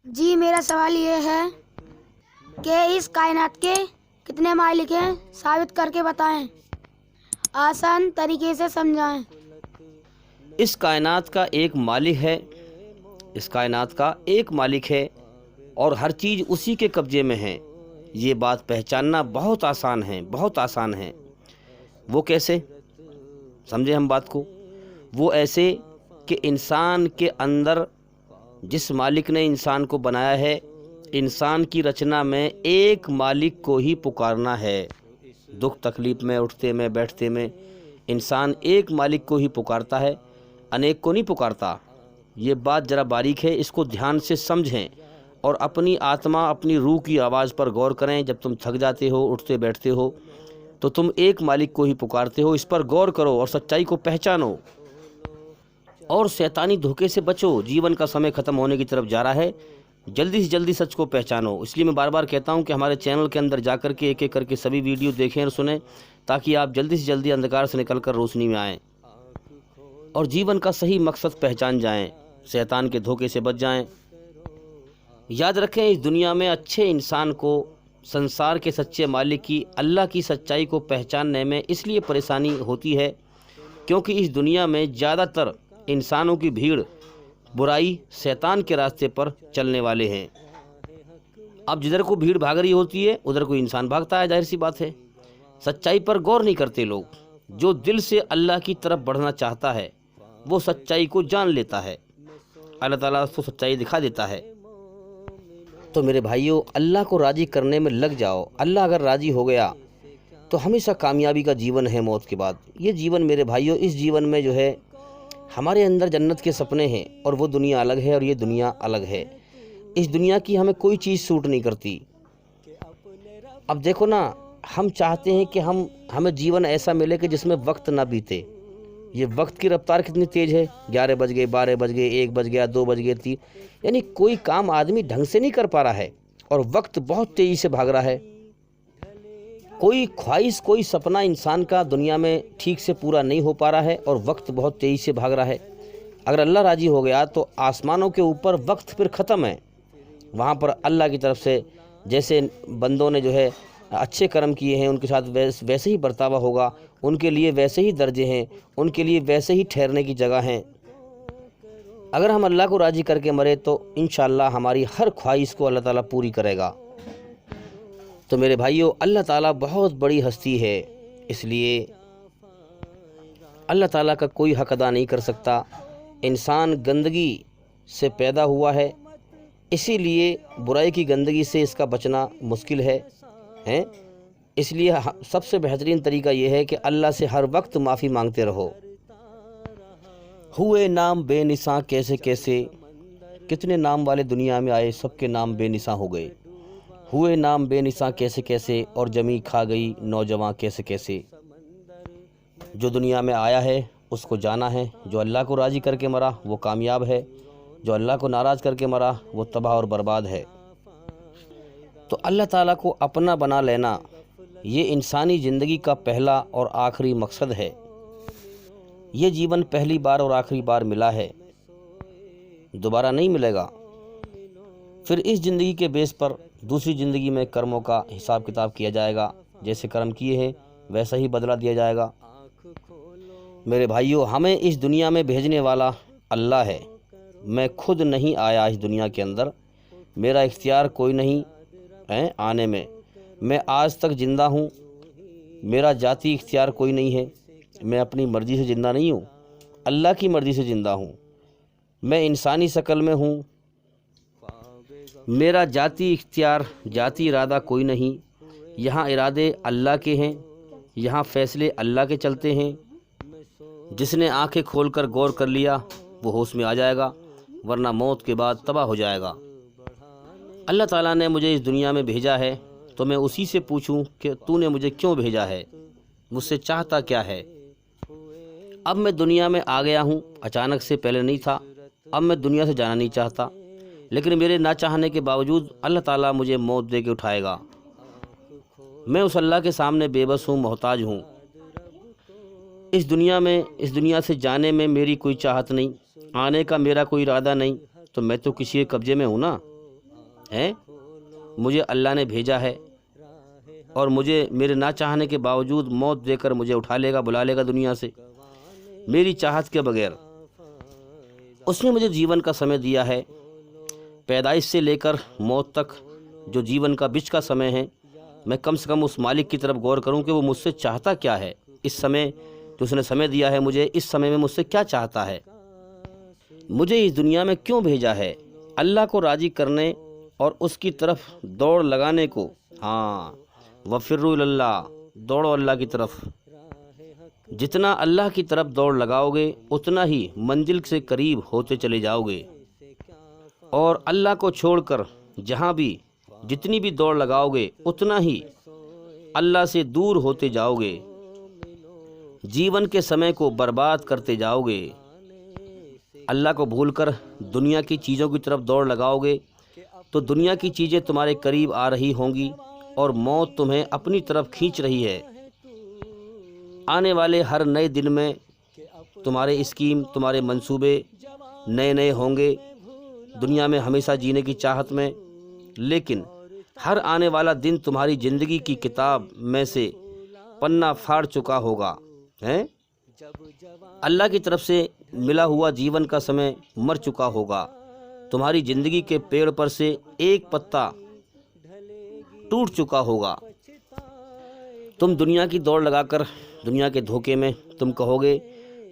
جی میرا سوال یہ ہے کہ اس کائنات کے کتنے مالک ہیں، ثابت کر کے بتائیں، آسان طریقے سے سمجھائیں۔ اس کائنات کا ایک مالک ہے، اس کائنات کا ایک مالک ہے اور ہر چیز اسی کے قبضے میں ہے۔ یہ بات پہچاننا بہت آسان ہے، بہت آسان ہے۔ وہ کیسے؟ سمجھیں ہم بات کو۔ وہ ایسے کہ انسان کے اندر جس مالک نے انسان کو بنایا ہے، انسان کی رچنا میں ایک مالک کو ہی پکارنا ہے۔ دکھ تکلیف میں، اٹھتے میں، بیٹھتے میں انسان ایک مالک کو ہی پکارتا ہے، انیک کو نہیں پکارتا۔ یہ بات ذرا باریک ہے، اس کو دھیان سے سمجھیں اور اپنی آتما، اپنی روح کی آواز پر غور کریں۔ جب تم تھک جاتے ہو، اٹھتے بیٹھتے ہو، تو تم ایک مالک کو ہی پکارتے ہو۔ اس پر غور کرو اور سچائی کو پہچانو اور شیطانی دھوکے سے بچو۔ جیون کا سمے ختم ہونے کی طرف جا رہا ہے، جلدی سے جلدی سچ کو پہچانو۔ اس لیے میں بار بار کہتا ہوں کہ ہمارے چینل کے اندر جا کر کے ایک ایک کر کے سبھی ویڈیو دیکھیں اور سنیں، تاکہ آپ جلدی سے جلدی اندھکار سے نکل کر روشنی میں آئیں اور جیون کا صحیح مقصد پہچان جائیں، شیطان کے دھوکے سے بچ جائیں۔ یاد رکھیں، اس دنیا میں اچھے انسان کو سنسار کے سچے مالک کی، اللہ کی سچائی کو پہچاننے میں اس لیے پریشانی ہوتی ہے کیونکہ اس دنیا میں زیادہ تر انسانوں کی بھیڑ برائی، شیطان کے راستے پر چلنے والے ہیں۔ اب جدھر کو بھیڑ بھاگ رہی ہوتی ہے ادھر کو انسان بھاگتا ہے، ظاہر سی بات ہے۔ سچائی پر غور نہیں کرتے لوگ۔ جو دل سے اللہ کی طرف بڑھنا چاہتا ہے وہ سچائی کو جان لیتا ہے، اللہ تعالیٰ اس کو سچائی دکھا دیتا ہے۔ تو میرے بھائیوں، اللہ کو راضی کرنے میں لگ جاؤ۔ اللہ اگر راضی ہو گیا تو ہمیشہ کامیابی کا جیون ہے موت کے بعد۔ یہ جیون میرے بھائیوں، اس جیون میں جو ہے ہمارے اندر جنت کے سپنے ہیں اور وہ دنیا الگ ہے اور یہ دنیا الگ ہے۔ اس دنیا کی ہمیں کوئی چیز سوٹ نہیں کرتی۔ اب دیکھو نا، ہم چاہتے ہیں کہ ہمیں جیون ایسا ملے کہ جس میں وقت نہ بیتے۔ یہ وقت کی رفتار کتنی تیز ہے، 11 بج گئے، 12 بج گئے، 1 بج گیا، 2 بج گئے، 3، یعنی کوئی کام آدمی ڈھنگ سے نہیں کر پا رہا ہے اور وقت بہت تیزی سے بھاگ رہا ہے۔ کوئی خواہش، کوئی سپنا انسان کا دنیا میں ٹھیک سے پورا نہیں ہو پا رہا ہے اور وقت بہت تیزی سے بھاگ رہا ہے۔ اگر اللہ راضی ہو گیا تو آسمانوں کے اوپر وقت پھر ختم ہے۔ وہاں پر اللہ کی طرف سے جیسے بندوں نے جو ہے اچھے کرم کیے ہیں ان کے ساتھ ویسے ہی برتاوا ہوگا، ان کے لیے ویسے ہی درجے ہیں، ان کے لیے ویسے ہی ٹھہرنے کی جگہ ہیں۔ اگر ہم اللہ کو راضی کر کے مرے تو انشاءاللہ ہماری ہر خواہش کو اللہ تعالیٰ پوری کرے گا۔ تو میرے بھائیوں، اللہ تعالیٰ بہت بڑی ہستی ہے، اس لیے اللہ تعالیٰ کا کوئی حق ادا نہیں کر سکتا۔ انسان گندگی سے پیدا ہوا ہے، اسی لیے برائی کی گندگی سے اس کا بچنا مشکل ہے۔ اس لیے سب سے بہترین طریقہ یہ ہے کہ اللہ سے ہر وقت معافی مانگتے رہو۔ ہوئے نام بے نشاں کیسے کیسے، کتنے نام والے دنیا میں آئے، سب کے نام بے نشاں ہو گئے۔ ہوئے نام بے نشاں کیسے کیسے اور جمی کھا گئی نوجواں کیسے کیسے۔ جو دنیا میں آیا ہے اس کو جانا ہے، جو اللہ کو راضی کر کے مرا وہ کامیاب ہے، جو اللہ کو ناراض کر کے مرا وہ تباہ اور برباد ہے۔ تو اللہ تعالیٰ کو اپنا بنا لینا یہ انسانی زندگی کا پہلا اور آخری مقصد ہے۔ یہ جیون پہلی بار اور آخری بار ملا ہے، دوبارہ نہیں ملے گا۔ پھر اس زندگی کے بیس پر دوسری زندگی میں کرموں کا حساب کتاب کیا جائے گا، جیسے کرم کیے ہیں ویسا ہی بدلہ دیا جائے گا۔ میرے بھائیوں، ہمیں اس دنیا میں بھیجنے والا اللہ ہے۔ میں خود نہیں آیا اس دنیا کے اندر، میرا اختیار کوئی نہیں ہے آنے میں آج تک زندہ ہوں، میرا ذاتی اختیار کوئی نہیں ہے، میں اپنی مرضی سے زندہ نہیں ہوں، اللہ کی مرضی سے زندہ ہوں۔ میں انسانی شکل میں ہوں، میرا ذاتی اختیار، ذاتی ارادہ کوئی نہیں۔ یہاں ارادے اللہ کے ہیں، یہاں فیصلے اللہ کے چلتے ہیں۔ جس نے آنکھیں کھول کر غور کر لیا وہ ہوش میں آ جائے گا، ورنہ موت کے بعد تباہ ہو جائے گا۔ اللہ تعالیٰ نے مجھے اس دنیا میں بھیجا ہے تو میں اسی سے پوچھوں کہ تو نے مجھے کیوں بھیجا ہے، مجھ سے چاہتا کیا ہے۔ اب میں دنیا میں آ گیا ہوں، اچانک سے، پہلے نہیں تھا۔ اب میں دنیا سے جانا نہیں چاہتا، لیکن میرے نہ چاہنے کے باوجود اللہ تعالیٰ مجھے موت دے کے اٹھائے گا۔ میں اس اللہ کے سامنے بے بس ہوں، محتاج ہوں۔ اس دنیا سے جانے میں میری کوئی چاہت نہیں، آنے کا میرا کوئی ارادہ نہیں، تو میں تو کسی کے قبضے میں ہوں نا۔ ہیں؟ مجھے اللہ نے بھیجا ہے اور مجھے میرے نہ چاہنے کے باوجود موت دے کر مجھے اٹھا لے گا، بلا لے گا دنیا سے میری چاہت کے بغیر۔ اس نے مجھے جیون کا سمے دیا ہے، پیدائش سے لے کر موت تک جو جیون کا بچ کا سمے ہے، میں کم سے کم اس مالک کی طرف غور کروں کہ وہ مجھ سے چاہتا کیا ہے۔ اس سمے جو اس نے سمے دیا ہے مجھے، اس سمے میں مجھ سے کیا چاہتا ہے، مجھے اس دنیا میں کیوں بھیجا ہے؟ اللہ کو راضی کرنے اور اس کی طرف دوڑ لگانے کو۔ ہاں، وَفِرُّوا إِلَى اللَّهِ، دوڑو اللہ کی طرف۔ جتنا اللہ کی طرف دوڑ لگاؤ گے اتنا ہی منزل سے قریب ہوتے چلے جاؤ گے، اور اللہ کو چھوڑ کر جہاں بھی جتنی بھی دوڑ لگاؤ گے اتنا ہی اللہ سے دور ہوتے جاؤ گے، جیون کے سمے کو برباد کرتے جاؤ گے۔ اللہ کو بھول کر دنیا کی چیزوں کی طرف دوڑ لگاؤ گے تو دنیا کی چیزیں تمہارے قریب آ رہی ہوں گی اور موت تمہیں اپنی طرف کھینچ رہی ہے۔ آنے والے ہر نئے دن میں تمہارے اسکیم، تمہارے منصوبے نئے نئے ہوں گے دنیا میں ہمیشہ جینے کی چاہت میں، لیکن ہر آنے والا دن تمہاری زندگی کی کتاب میں سے پنہ پھاڑ چکا ہوگا، ہیں؟ اللہ کی طرف سے ملا ہوا جیون کا سمے مر چکا ہوگا، تمہاری زندگی کے پیڑ پر سے ایک پتا ٹوٹ چکا ہوگا۔ تم دنیا کی دوڑ لگا کر دنیا کے دھوکے میں تم کہو گے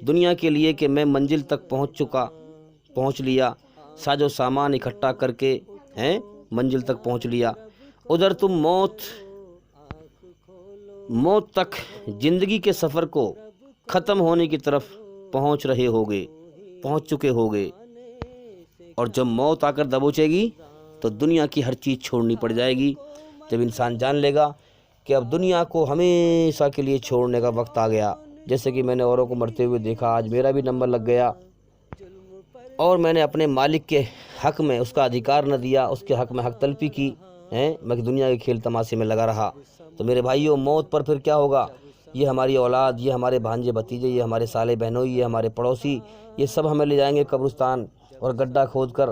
دنیا کے لیے کہ میں منزل تک پہنچ لیا، ساز و سامان اکٹھا کر کے ہیں منزل تک پہنچ لیا، ادھر تم موت تک زندگی کے سفر کو ختم ہونے کی طرف پہنچ چکے ہوگے، اور جب موت آ کر دبوچے گی تو دنیا کی ہر چیز چھوڑنی پڑ جائے گی۔ جب انسان جان لے گا کہ اب دنیا کو ہمیشہ کے لیے چھوڑنے کا وقت آ گیا، جیسے کہ میں نے اوروں کو مرتے ہوئے دیکھا، آج میرا بھی نمبر لگ گیا اور میں نے اپنے مالک کے حق میں اس کا ادھیکار نہ دیا، اس کے حق میں حق تلفی کی، میں دنیا کے کھیل تماشے میں لگا رہا، تو میرے بھائیوں موت پر پھر کیا ہوگا؟ یہ ہماری اولاد، یہ ہمارے بھانجے بھتیجے، یہ ہمارے سالے بہنوئی، یہ ہمارے پڑوسی، یہ سب ہمیں لے جائیں گے قبرستان اور گڈھا کھود کر،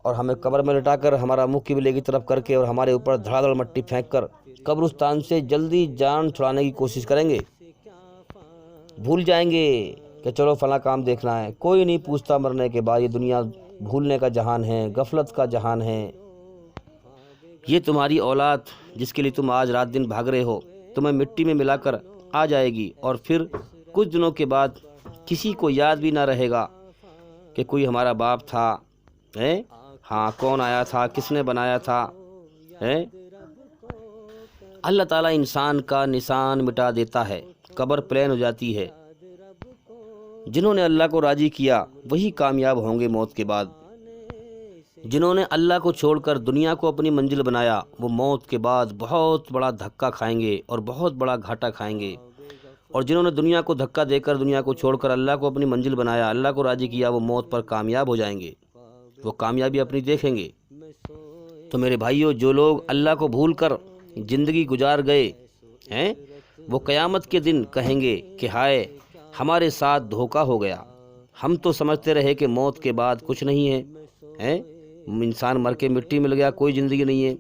اور ہمیں قبر میں لٹا کر ہمارا منہ قبلے کی طرف کر کے اور ہمارے اوپر دھڑا دھڑ مٹی پھینک کر قبرستان سے جلدی جان چھڑانے کی کوشش کریں گے۔ بھول جائیں گے کہ چلو فلاں کام دیکھنا ہے، کوئی نہیں پوچھتا مرنے کے بعد۔ یہ دنیا بھولنے کا جہان ہے، غفلت کا جہان ہے۔ یہ تمہاری اولاد جس کے لیے تم آج رات دن بھاگ رہے ہو، تمہیں مٹی میں ملا کر آ جائے گی، اور پھر کچھ دنوں کے بعد کسی کو یاد بھی نہ رہے گا کہ کوئی ہمارا باپ تھا، ہاں کون آیا تھا، کس نے بنایا تھا۔ اللہ تعالیٰ انسان کا نشان مٹا دیتا ہے، قبر پلین ہو جاتی ہے۔ جنہوں نے اللہ کو راضی کیا وہی کامیاب ہوں گے موت کے بعد۔ جنہوں نے اللہ کو چھوڑ کر دنیا کو اپنی منزل بنایا وہ موت کے بعد بہت بڑا دھکا کھائیں گے اور بہت بڑا گھاٹا کھائیں گے، اور جنہوں نے دنیا کو دھکا دے کر دنیا کو چھوڑ کر اللہ کو اپنی منزل بنایا، اللہ کو راضی کیا، وہ موت پر کامیاب ہو جائیں گے، وہ کامیابی اپنی دیکھیں گے۔ تو میرے بھائیوں، جو لوگ اللہ کو بھول کر زندگی گزار گئے ہیں وہ قیامت کے دن کہیں گے کہ ہائے ہمارے ساتھ دھوکا ہو گیا، ہم تو سمجھتے رہے کہ موت کے بعد کچھ نہیں ہے، انسان مر کے مٹی میں لگ گیا، کوئی زندگی نہیں ہے۔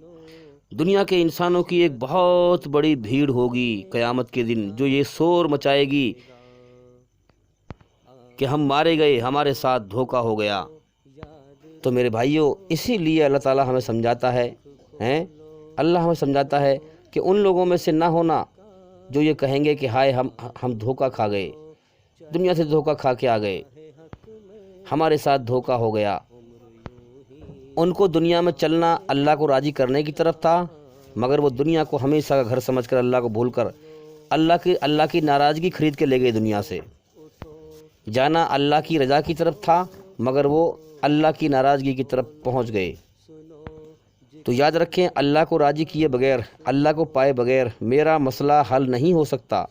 دنیا کے انسانوں کی ایک بہت بڑی بھیڑ ہوگی قیامت کے دن جو یہ شور مچائے گی کہ ہم مارے گئے، ہمارے ساتھ دھوکا ہو گیا۔ تو میرے بھائیوں، اسی لیے اللہ تعالیٰ ہمیں سمجھاتا ہے، اللہ ہمیں سمجھاتا ہے کہ ان لوگوں میں سے نہ ہونا جو یہ کہیں گے کہ ہائے ہم دھوکا کھا گئے، دنیا سے دھوکا کھا کے آ گئے، ہمارے ساتھ دھوکا ہو گیا۔ ان کو دنیا میں چلنا اللہ کو راضی کرنے کی طرف تھا، مگر وہ دنیا کو ہمیشہ کا گھر سمجھ کر اللہ کو بھول کر اللہ کی ناراضگی خرید کے لے گئے دنیا سے۔ جانا اللہ کی رضا کی طرف تھا، مگر وہ اللہ کی ناراضگی کی طرف پہنچ گئے۔ تو یاد رکھیں، اللہ کو راضی کیے بغیر، اللہ کو پائے بغیر میرا مسئلہ حل نہیں ہو سکتا،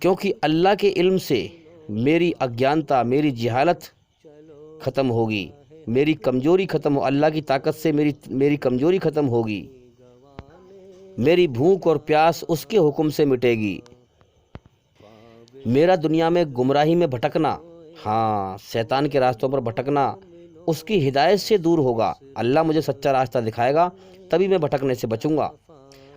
کیونکہ اللہ کے علم سے میری اگیانتا، میری جہالت ختم ہوگی، میری کمزوری ختم ہو، اللہ کی طاقت سے میری کمزوری ختم ہوگی، میری بھوک اور پیاس اس کے حکم سے مٹے گی۔ میرا دنیا میں گمراہی میں بھٹکنا، ہاں شیطان کے راستوں پر بھٹکنا، اس کی ہدایت سے دور ہوگا۔ اللہ مجھے سچا راستہ دکھائے گا تبھی میں بھٹکنے سے بچوں گا۔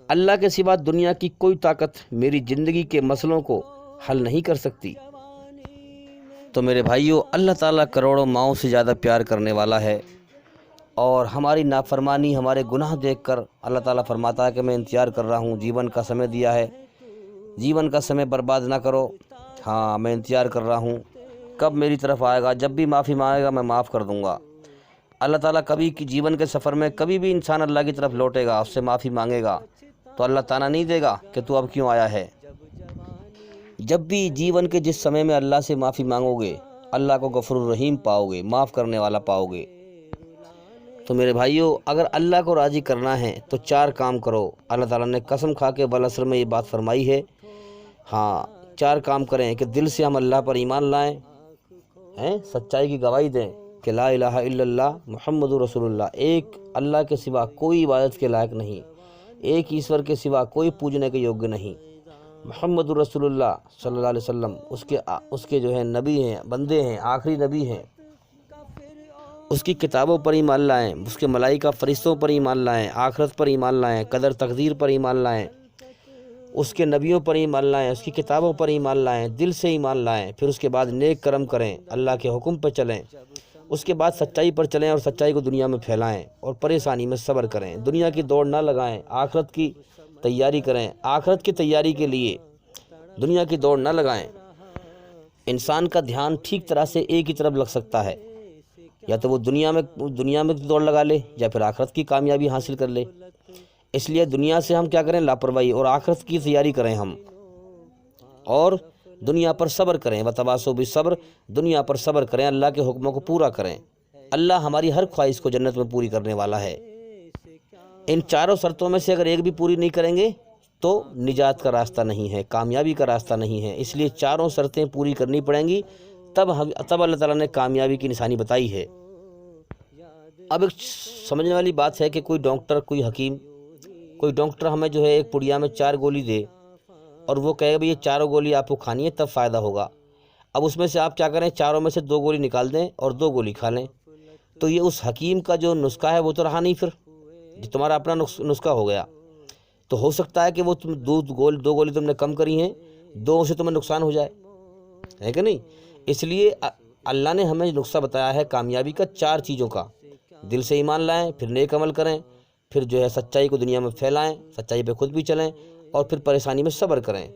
اللہ کے سوا دنیا کی کوئی طاقت میری زندگی کے مسئلوں کو حل نہیں کر سکتی۔ تو میرے بھائیوں، اللہ تعالیٰ کروڑوں ماؤں سے زیادہ پیار کرنے والا ہے، اور ہماری نافرمانی، ہمارے گناہ دیکھ کر اللہ تعالیٰ فرماتا ہے کہ میں انتظار کر رہا ہوں، جیون کا سمے دیا ہے، جیون کا سمے برباد نہ کرو۔ ہاں، میں انتظار کر رہا ہوں کب میری طرف آئے گا، جب بھی معافی مانگے گا میں معاف کر دوں گا۔ اللہ تعالیٰ کبھی کی جیون کے سفر میں کبھی بھی انسان اللہ کی طرف لوٹے گا، اس سے معافی مانگے گا تو اللہ تعالیٰ نہیں دے گا کہ تو اب کیوں آیا ہے۔ جب بھی جیون کے جس سمے میں اللہ سے معافی مانگو گے، اللہ کو غفور الرحیم پاؤ گے، معاف کرنے والا پاؤ گے۔ تو میرے بھائیوں، اگر اللہ کو راضی کرنا ہے تو 4 کام کرو۔ اللہ تعالیٰ نے قسم کھا کے والعصر میں یہ بات فرمائی ہے۔ ہاں، 4 کام کریں کہ دل سے ہم اللہ پر ایمان لائیں، سچائی کی گواہی دیں کہ لا الہ الا اللہ محمد رسول اللہ، ایک اللہ کے سوا کوئی عبادت کے لائق نہیں، ایک ایشور کے سوا کوئی پوجنے کے یوگیہ نہیں، محمد رسول اللہ صلی اللہ علیہ وسلم اس کے جو ہیں نبی ہیں، بندے ہیں، آخری نبی ہیں۔ اس کی کتابوں پر ایمان لائیں، اس کے ملائکہ فرشتوں پر ایمان لائیں، آخرت پر ایمان لائیں، قدر تقدیر پر ایمان لائیں، اس کے نبیوں پر ایمان لائیں، اس کی کتابوں پر ایمان لائیں، دل سے ایمان لائیں۔ پھر اس کے بعد نیک کرم کریں، اللہ کے حکم پر چلیں، اس کے بعد سچائی پر چلیں اور سچائی کو دنیا میں پھیلائیں، اور پریشانی میں صبر کریں، دنیا کی دوڑ نہ لگائیں، آخرت کی تیاری کریں، آخرت کی تیاری کے لیے دنیا کی دوڑ نہ لگائیں۔ انسان کا دھیان ٹھیک طرح سے ایک ہی طرف لگ سکتا ہے، یا تو وہ دنیا میں دوڑ لگا لے یا پھر آخرت کی کامیابی حاصل کر لے۔ اس لیے دنیا سے ہم کیا کریں؟ لاپرواہی، اور آخرت کی تیاری کریں ہم، اور دنیا پر صبر کریں۔ وتواصوا بالصبر، دنیا پر صبر کریں، اللہ کے حکموں کو پورا کریں۔ اللہ ہماری ہر خواہش کو جنت میں پوری کرنے والا ہے۔ ان 4 شرطوں میں سے اگر ایک بھی پوری نہیں کریں گے تو نجات کا راستہ نہیں ہے، کامیابی کا راستہ نہیں ہے۔ اس لیے 4 شرطیں پوری کرنی پڑیں گی، تب اللہ تعالیٰ نے کامیابی کی نشانی بتائی ہے۔ اب ایک سمجھنے والی بات ہے کہ کوئی ڈاکٹر، کوئی حکیم، کوئی ڈاکٹر ہمیں جو ہے ایک پڑیا میں 4 گولی دے اور وہ کہے بھئی یہ 4 گولی آپ کو کھانی ہے تب فائدہ ہوگا۔ اب اس میں سے آپ کیا کریں؟ 4 میں سے 2 گولی نکال دیں اور 2 گولی کھا لیں، تو یہ اس حکیم کا جو نسخہ ہے وہ تو رہا نہیں، پھر جو تمہارا اپنا نسخہ ہو گیا۔ تو ہو سکتا ہے کہ وہ تم 2 گولی تم نے کم کری ہیں، 2 سے تمہیں نقصان ہو جائے، ہے کہ نہیں؟ اس لیے اللہ نے ہمیں نسخہ بتایا ہے کامیابی کا 4 چیزوں کا۔ دل سے ایمان لائیں، پھر نیک عمل کریں، پھر جو ہے سچائی کو دنیا میں پھیلائیں، سچائی پہ خود بھی چلیں، اور پھر پریشانی میں صبر کریں۔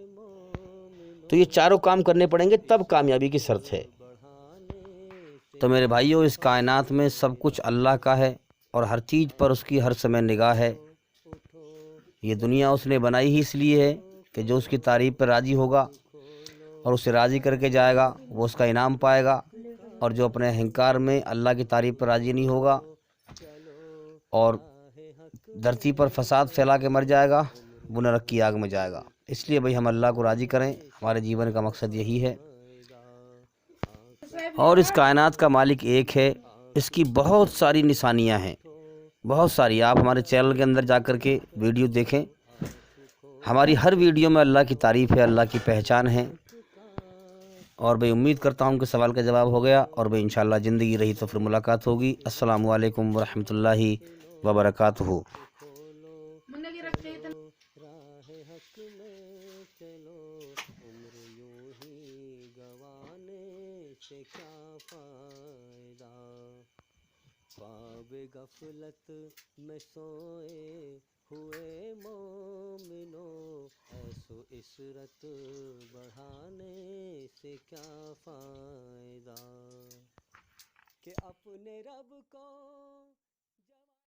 تو یہ 4 کام کرنے پڑیں گے تب کامیابی کی شرط ہے۔ تو میرے بھائیوں، اس کائنات میں سب کچھ اللہ کا ہے، اور ہر چیز پر اس کی ہر سمے نگاہ ہے۔ یہ دنیا اس نے بنائی ہی اس لیے ہے کہ جو اس کی تعریف پر راضی ہوگا اور اسے راضی کر کے جائے گا وہ اس کا انعام پائے گا، اور جو اپنے اہنکار میں اللہ کی تعریف پر راضی نہیں ہوگا اور دھرتی پر فساد پھیلا کے مر جائے گا، وہ نرک کی آگ میں جائے گا۔ اس لیے بھئی ہم اللہ کو راضی کریں، ہمارے جیون کا مقصد یہی ہے۔ اور اس کائنات کا مالک ایک ہے، اس کی بہت ساری نشانیاں ہیں، بہت ساری۔ آپ ہمارے چینل کے اندر جا کر کے ویڈیو دیکھیں، ہماری ہر ویڈیو میں اللہ کی تعریف ہے، اللہ کی پہچان ہے۔ اور میں امید کرتا ہوں کہ سوال کا جواب ہو گیا، اور میں انشاءاللہ زندگی رہی تو پھر ملاقات ہوگی۔ السلام علیکم ورحمۃ اللہ وبرکاتہ۔ خواب غفلت میں سوئے ہوئے مومنوں، ایسو عشرت بڑھانے سے کیا فائدہ کہ اپنے رب کو